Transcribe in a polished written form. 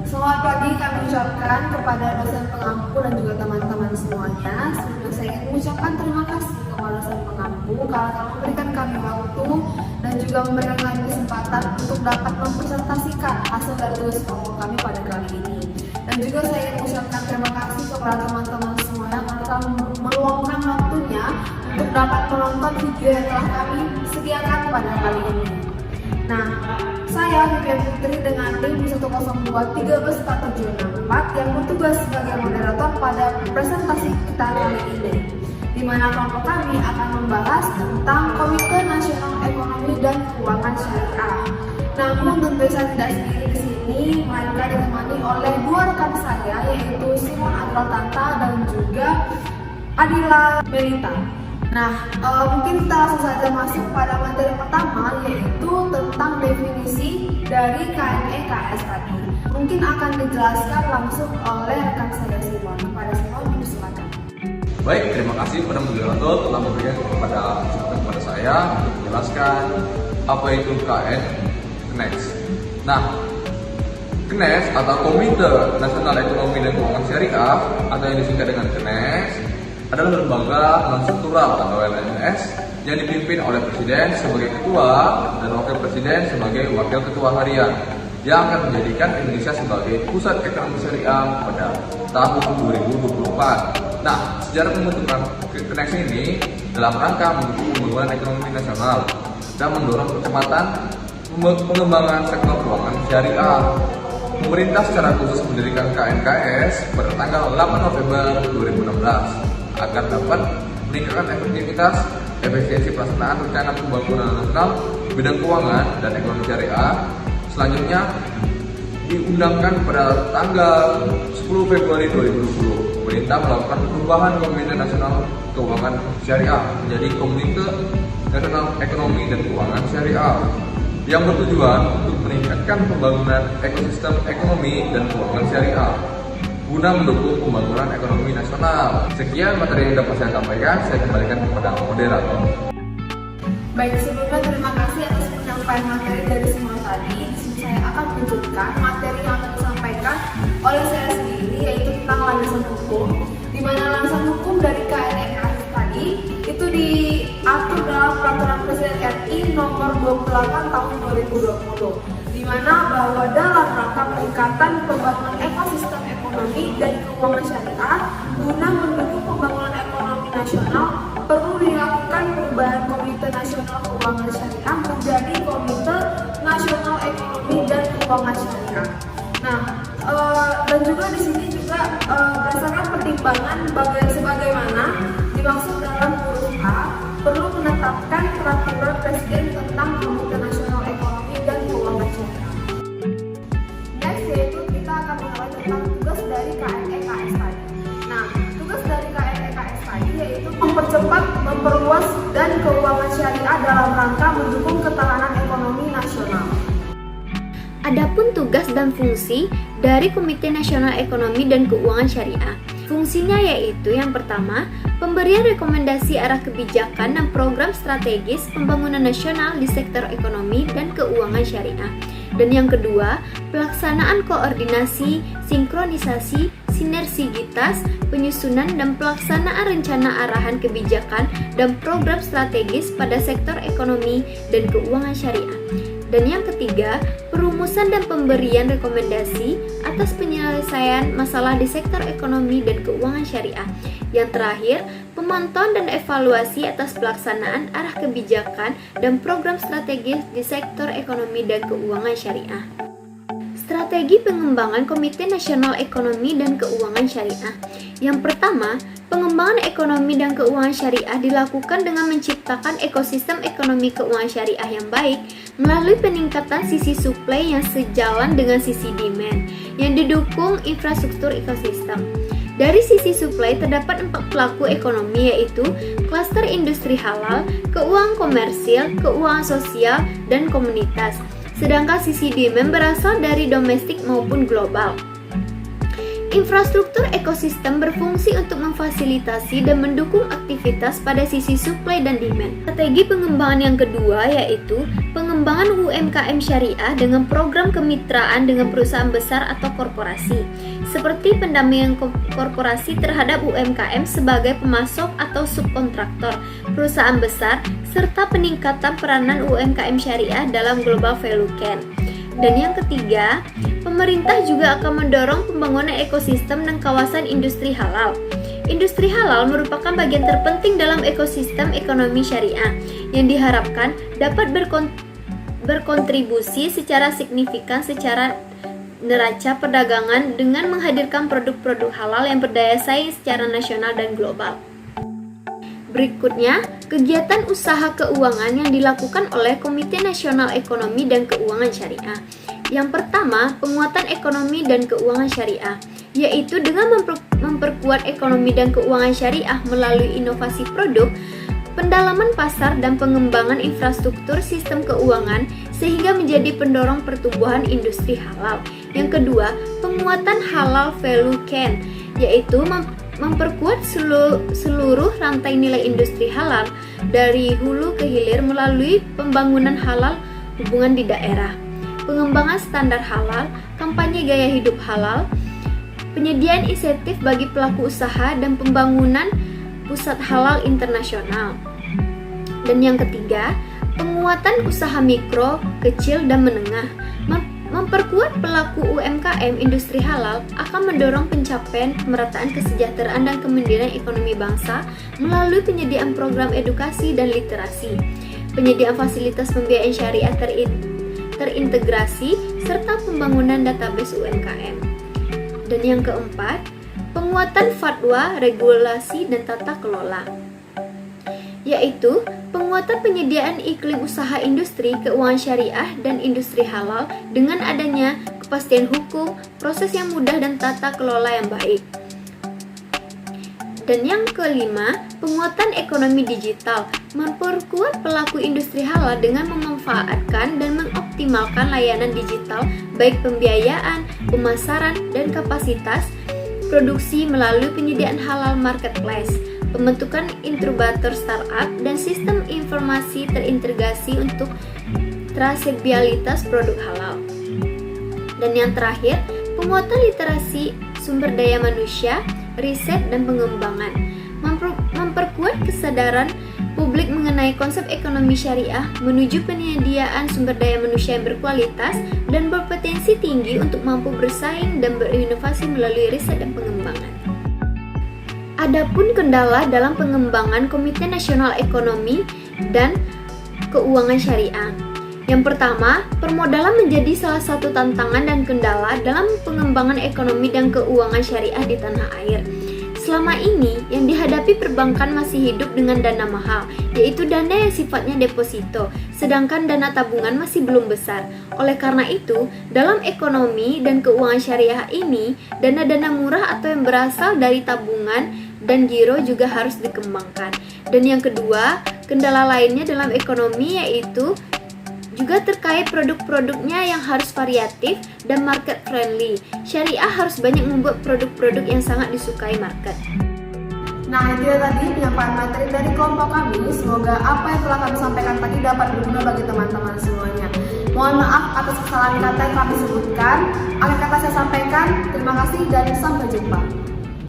Selamat pagi kami ucapkan kepada dosen pengampu dan juga teman-teman semuanya. Sebelumnya saya ingin mengucapkan terima kasih kepada dosen pengampu karena telah memberikan kami waktu dan juga memberikan kami kesempatan untuk dapat mempresentasikan hasil dari tugas kelompok kami pada kali ini. Dan juga saya ingin mengucapkan terima kasih kepada teman-teman semuanya karena telah meluangkan waktunya untuk dapat menonton video yang telah kami sediakan pada kali ini. Nah, saya Vivian Putri dengan tim 102-134764 yang bertugas sebagai moderator pada presentasi kita kali ini, di mana kelompok kami akan membahas tentang Komite Nasional Ekonomi dan Keuangan Syariah. Namun tentu saya tidak sendiri di sini, melainkan ditemani oleh dua rekan saya, yaitu Simon Adrotanta dan juga Adila Melita. Nah, mungkin kita langsung saja masuk pada materi pertama, yaitu tentang definisi dari KNE/KS tadi. Mungkin akan dijelaskan langsung oleh rekan saya Simon. Kepada Simon, silakan. Baik, terima kasih kepada moderator telah memberikan kepada saya untuk menjelaskan apa itu KNES. Nah, KNES atau Komite Nasional Ekonomi dan Keuangan Syariah atau yang disingkat dengan KNES adalah lembaga non-struktural atau LNS yang dipimpin oleh Presiden sebagai ketua dan Wakil Presiden sebagai Wakil Ketua Harian yang akan menjadikan Indonesia sebagai pusat ekonomi syariah pada tahun 2024. Nah, sejarah pembentukan KNES ini dalam rangka mendukung pembangunan ekonomi nasional dan mendorong percepatan pengembangan sektor keuangan syariah. Pemerintah secara khusus mendirikan KNKS pada tanggal 8 November 2016 agar dapat meningkatkan efektivitas, efisiensi pelaksanaan rencana pembangunan nasional bidang keuangan dan ekonomi syariah. Selanjutnya diundangkan pada tanggal 10 Februari 2020. Pemerintah melakukan perubahan Komite Nasional Keuangan Syariah menjadi Komite Nasional Ekonomi dan Keuangan Syariah yang bertujuan untuk meningkatkan pembangunan ekosistem ekonomi dan keuangan syariah guna mendukung pembangunan ekonomi nasional. Sekian materi yang dapat saya sampaikan, saya kembalikan kepada moderator. Baik, sebelumnya terima kasih atas penyampaian materi dari semua tadi. Di sini saya akan tunjukkan materi yang akan disampaikan oleh saya sendiri, yaitu tentang landasan hukum, di mana landasan hukum dari KNE/KS tadi itu diatur dalam Peraturan Presiden RI Nomor 28 Tahun 2020, di mana bahwa dalam rangka peningkatan pembangunan ekosistem ekonomi dan keuangan syariah guna mendukung pembangunan ekonomi nasional, perlu dilakukan perubahan Komite Nasional Keuangan Syariah menjadi Komite Nasional Ekonomi dan Keuangan Syariah. Nah, dan juga di sini juga berdasarkan pertimbangan sebagaimana dimaksud dalam huruf A, perlu menetapkan peraturan Presiden tentang Komite Nasional Ekonomi dan Keuangan Syariah. Next, yaitu kita akan mengenai tentang tugas dari KNE/KS tadi. Nah, tugas dari KNE/KS tadi yaitu mempercepat, memperluas, dan keuangan syariah dalam rangka mendukung ketahanan ekonomi nasional. Adapun tugas dan fungsi dari Komite Nasional Ekonomi dan Keuangan Syariah. Fungsinya yaitu yang pertama, pemberian rekomendasi arah kebijakan dan program strategis pembangunan nasional di sektor ekonomi dan keuangan syariah. Dan yang kedua, pelaksanaan koordinasi, sinkronisasi, sinergitas, penyusunan dan pelaksanaan rencana arahan kebijakan dan program strategis pada sektor ekonomi dan keuangan syariah. Dan yang ketiga, perumusan dan pemberian rekomendasi atas penyelesaian masalah di sektor ekonomi dan keuangan syariah. Yang terakhir, pemantauan dan evaluasi atas pelaksanaan arah kebijakan dan program strategis di sektor ekonomi dan keuangan syariah. Strategi pengembangan Komite Nasional Ekonomi dan Keuangan Syariah. Yang pertama, pengembangan ekonomi dan keuangan syariah dilakukan dengan menciptakan ekosistem ekonomi keuangan syariah yang baik melalui peningkatan sisi supply yang sejalan dengan sisi demand yang didukung infrastruktur ekosistem. Dari sisi supply terdapat 4 pelaku ekonomi, yaitu klaster industri halal, keuangan komersil, keuangan sosial, dan komunitas. Sedangkan sisi demand berasal dari domestik maupun global. Infrastruktur ekosistem berfungsi untuk memfasilitasi dan mendukung aktivitas pada sisi supply dan demand. Strategi pengembangan yang kedua yaitu pengembangan UMKM syariah dengan program kemitraan dengan perusahaan besar atau korporasi, seperti pendampingan korporasi terhadap UMKM sebagai pemasok atau subkontraktor perusahaan besar, serta peningkatan peranan UMKM syariah dalam global value chain. Dan yang ketiga, pemerintah juga akan mendorong pembangunan ekosistem dan kawasan industri halal. Industri halal merupakan bagian terpenting dalam ekosistem ekonomi syariah yang diharapkan dapat berkontribusi secara signifikan secara neraca perdagangan dengan menghadirkan produk-produk halal yang berdaya saing secara nasional dan global. Berikutnya, kegiatan usaha keuangan yang dilakukan oleh Komite Nasional Ekonomi dan Keuangan Syariah. Yang pertama, penguatan ekonomi dan keuangan syariah, yaitu dengan memperkuat ekonomi dan keuangan syariah melalui inovasi produk, pendalaman pasar dan pengembangan infrastruktur sistem keuangan sehingga menjadi pendorong pertumbuhan industri halal. Yang kedua, penguatan halal value chain, yaitu memperkuat seluruh rantai nilai industri halal dari hulu ke hilir melalui pembangunan halal hubungan di daerah, pengembangan standar halal, kampanye gaya hidup halal, penyediaan insentif bagi pelaku usaha dan pembangunan pusat halal internasional. Dan yang ketiga, penguatan usaha mikro, kecil, dan menengah. Memperkuat pelaku UMKM industri halal akan mendorong pencapaian pemerataan kesejahteraan dan kemandirian ekonomi bangsa melalui penyediaan program edukasi dan literasi, penyediaan fasilitas pembiayaan syariah terintegrasi, serta pembangunan database UMKM. Dan yang keempat, penguatan fatwa, regulasi, dan tata kelola, yaitu penguatan penyediaan iklim usaha industri, keuangan syariah, dan industri halal dengan adanya kepastian hukum, proses yang mudah, dan tata kelola yang baik. Dan yang kelima, penguatan ekonomi digital, memperkuat pelaku industri halal dengan memanfaatkan dan mengoptimalkan layanan digital baik pembiayaan, pemasaran, dan kapasitas produksi melalui penyediaan halal marketplace, pembentukan inkubator startup, dan sistem informasi terintegrasi untuk trasabilitas produk halal. Dan yang terakhir, penguatan literasi sumber daya manusia, riset, dan pengembangan, memperkuat kesadaran publik mengenai konsep ekonomi syariah menuju penyediaan sumber daya manusia yang berkualitas dan berpotensi tinggi untuk mampu bersaing dan berinovasi melalui riset dan pengembangan. Adapun kendala dalam pengembangan Komite Nasional Ekonomi dan Keuangan Syariah. Yang pertama, permodalan menjadi salah satu tantangan dan kendala dalam pengembangan ekonomi dan keuangan syariah di tanah air. Selama ini, yang dihadapi perbankan masih hidup dengan dana mahal, yaitu dana yang sifatnya deposito, sedangkan dana tabungan masih belum besar. Oleh karena itu, dalam ekonomi dan keuangan syariah ini, dana-dana murah atau yang berasal dari tabungan dan giro juga harus dikembangkan. Dan yang kedua, kendala lainnya dalam ekonomi yaitu juga terkait produk-produknya yang harus variatif dan market friendly. Syariah harus banyak membuat produk-produk yang sangat disukai market. Nah, itu ya tadi penyampaian materi dari kelompok kami. Semoga apa yang telah kami sampaikan tadi dapat berguna bagi teman-teman semuanya. Mohon maaf atas kesalahan kata yang kami sebutkan. Akhir kata saya sampaikan, terima kasih dan sampai jumpa.